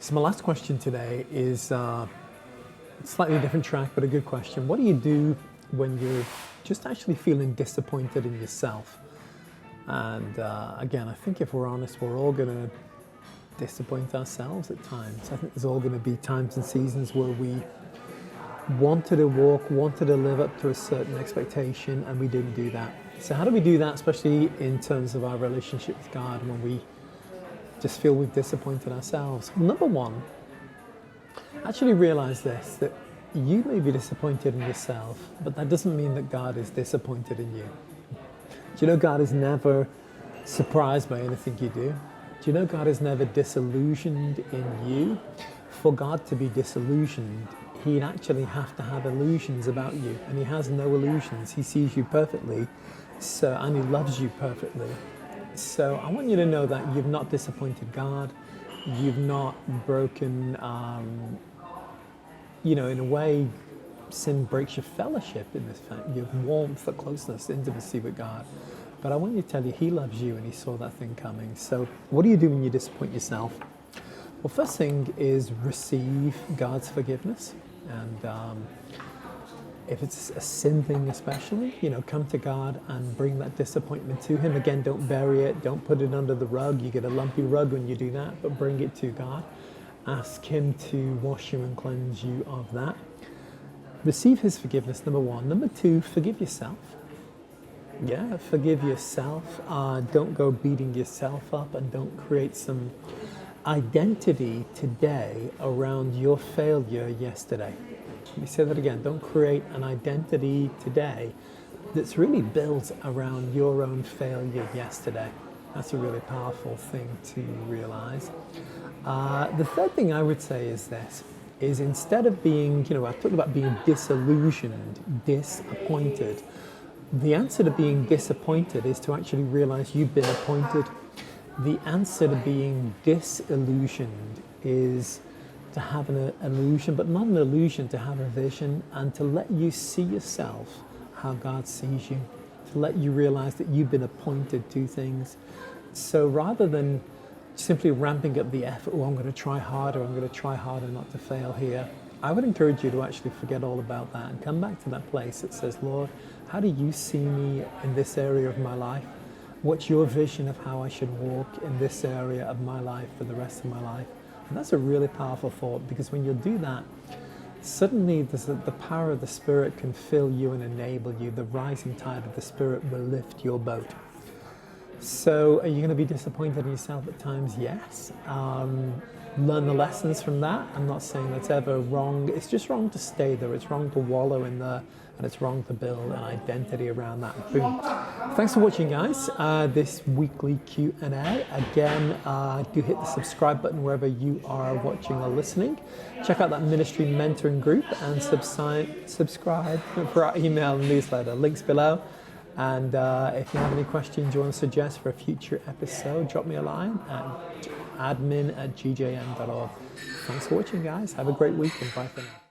So my last question today is a slightly different track, but a good question. What do you do when you're just actually feeling disappointed in yourself? And again, I think if we're honest, we're all going to disappoint ourselves at times. I think there's all going to be times and seasons where we wanted to walk, wanted to live up to a certain expectation, and we didn't do that. So how do we do that, especially in terms of our relationship with God, when we just feel we've disappointed ourselves? Well, number one, actually realize this, that you may be disappointed in yourself, but that doesn't mean that God is disappointed in you. Do you know God is never surprised by anything you do? Do you know God is never disillusioned in you? For God to be disillusioned, He'd actually have to have illusions about you, and He has no illusions. He sees you perfectly, and He loves you perfectly. So I want you to know that you've not disappointed God. You've not broken, in a way, sin breaks your fellowship in this fact. You have warmth, closeness, intimacy with God. But I want you to tell you, He loves you and He saw that thing coming. So what do you do when you disappoint yourself? Well, first thing is receive God's forgiveness. And if it's a sin thing especially, come to God and bring that disappointment to Him. Again, don't bury it. Don't put it under the rug. You get a lumpy rug when you do that, but bring it to God. Ask Him to wash you and cleanse you of that. Receive His forgiveness, number one. Number two, forgive yourself. Yeah, forgive yourself. Don't go beating yourself up, and don't create some identity today around your failure yesterday. Let me say that again. Don't create an identity today that's really built around your own failure yesterday. That's a really powerful thing to realize. The third thing I would say is this, is instead of being, I talked about being disillusioned, disappointed. The answer to being disappointed is to actually realize you've been appointed. The answer to being disillusioned is to have an illusion, but not an illusion, to have a vision and to let you see yourself how God sees you, to let you realize that you've been appointed to things. So rather than simply ramping up the effort, I'm going to try harder not to fail here, I would encourage you to actually forget all about that and come back to that place that says, Lord, how do you see me in this area of my life? What's your vision of how I should walk in this area of my life for the rest of my life? And that's a really powerful thought, because when you do that, suddenly the power of the Spirit can fill you and enable you. The rising tide of the Spirit will lift your boat. So are you going to be disappointed in yourself at times? Yes. Learn the lessons from that. I'm not saying that's ever wrong. It's just wrong to stay there. It's wrong to wallow in there, and it's wrong to build an identity around that. Boom. Thanks for watching, guys. This weekly Q&A. Again, do hit the subscribe button wherever you are watching or listening. Check out that ministry mentoring group and subscribe for our email newsletter. Links below. And if you have any questions you want to suggest for a future episode, drop me a line at admin@gjm.org. Thanks for watching, guys. Have a great week, and bye for now.